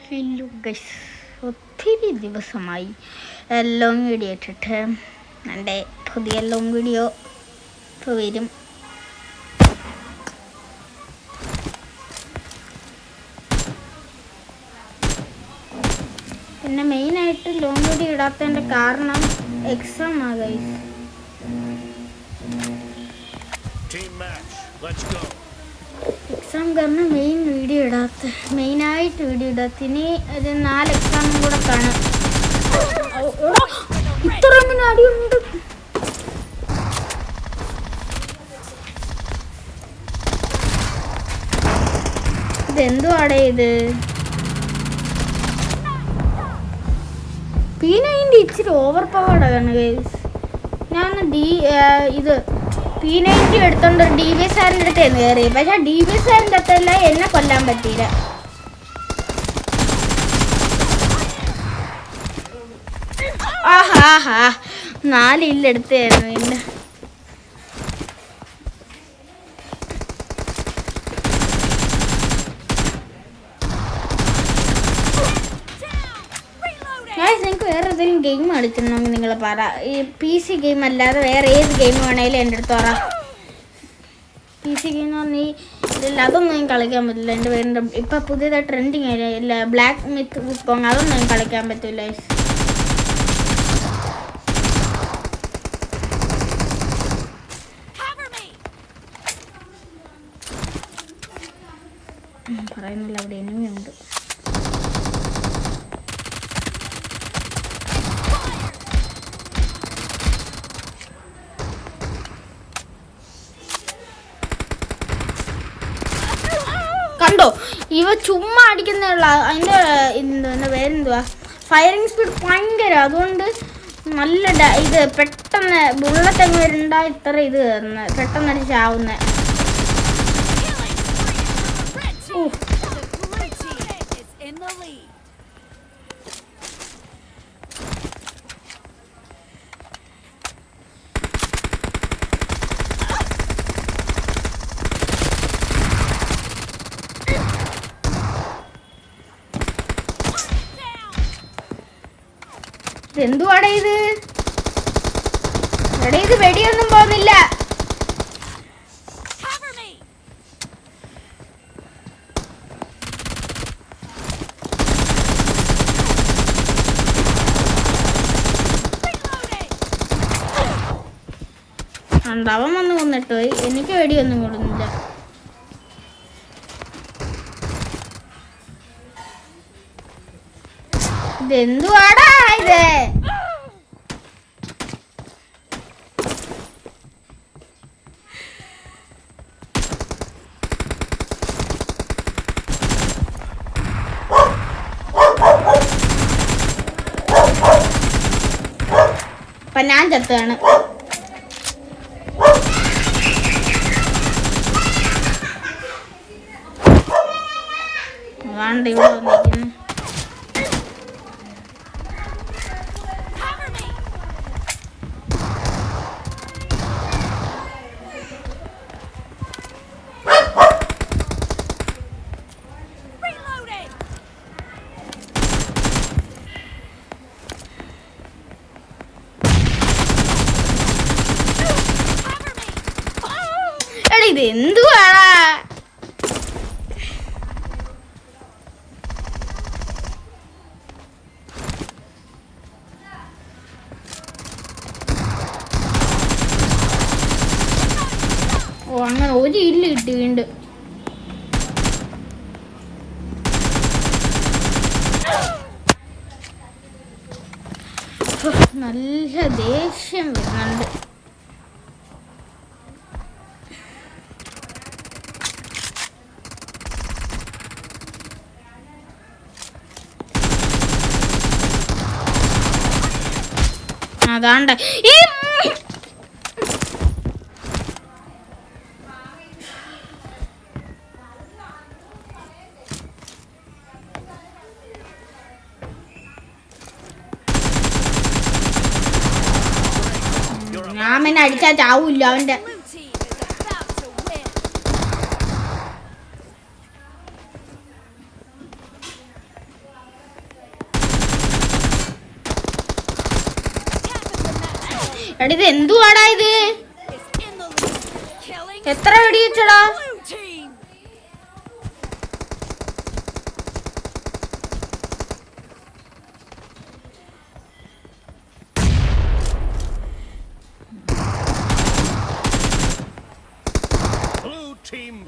Hello guys, ഒത്തിരി ദിവസമായി long video ഇട്ടിട്ട്. എൻ്റെ പുതിയ ലോങ് വീഡിയോ ഇപ്പോൾ വരും. പിന്നെ മെയിനായിട്ട് ലോങ് വീഡിയോ ഇടാത്തതിൻ്റെ കാരണം എക്സാം ആ ഗൈസ്. എക്സാം കാരണം മെയിനായിട്ട് വീഡിയോ ഇടാത്ത. ഇനി ഒരു 4 എക്സാമും കൂടെ കാണാം. ഇത്ര അടിയുണ്ട്. ഇതെന്തുവാടേ ഇത്? P90 ഇച്ചിരി ഓവർ പവേർഡാണ് ഗൈസ്. ഞാൻ ഇത് P90 എടുത്തോണ്ട് DBS സാറിൻ്റെ അടുത്തായിരുന്നു കയറി. പക്ഷെ DBS സാറിൻ്റെ അടുത്തല്ല, എന്നെ കൊല്ലാൻ പറ്റിയില്ല. ആഹാ 4 ഇല്ലെടുത്തായിരുന്നു. ഇല്ല നിങ്ങൾക്ക് വേറെ ഏതെങ്കിലും ഗെയിം കളിക്കണമെങ്കിൽ നിങ്ങൾ പറ. ഈ PC ഗെയിം അല്ലാതെ വേറെ ഏത് ഗെയിം വേണേലും എൻ്റെ അടുത്ത് പറ. PC ഗെയിം എന്ന് പറഞ്ഞാൽ അതൊന്നും ഞാൻ കളിക്കാൻ പറ്റില്ല. എൻ്റെ പേരിൻ്റെ ഇപ്പം പുതിയതായി ട്രെൻഡിങ് ആയില്ല, ബ്ലാക്ക് മിത്ത് ബുക്കോങ്, അതൊന്നും ഞാൻ കളിക്കാൻ പറ്റില്ല. പറയുന്നില്ല, അവിടെ എനിമിയുണ്ട്. കണ്ടോ, ഇവ ചുമ്മാ അടിക്കുന്നുള്ള. അതിൻ്റെ പേരെന്തുവാ, ഫയറിങ് സ്പീഡ് ഭയങ്കര. അതുകൊണ്ട് നല്ല ഇത് പെട്ടെന്ന് ബുള്ളറ്റ് അങ്ങ് വരുന്നുണ്ടാ, ഇത്ര ഇത് കയറുന്നത് പെട്ടെന്ന് അടിച്ചാവുന്ന. എന്തുവാടേ ഇത്? എടേ, ഇത് വെടിയൊന്നും പോകുന്നില്ല. അവൻ വന്ന് കൊന്നിട്ട് പോയി. എനിക്ക് വെടിയൊന്നും കൊടുന്നില്ല. ഇതെന്തുവാടാ ഇത്? അപ്പൊ ഞാൻ ചത്താണ്. വേണ്ട, ഇവിടെ വന്നിരിക്കുന്നു. ഇത് എന്തുവാടാ? ഓ, അങ്ങനെ ഒരു ഇല്ല കിട്ടി വീണ്ടും. നല്ല ദേഷ്യം വരുന്നുണ്ട്. അതാണ്ട ഈ ഞാൻ പിന്നെ അടിച്ചാൽ ചാവൂല്ല അവൻ്റെ. എടി ഇത് എന്തുവാടാ ഇത്? എത്ര വെടി വെച്ചടാ?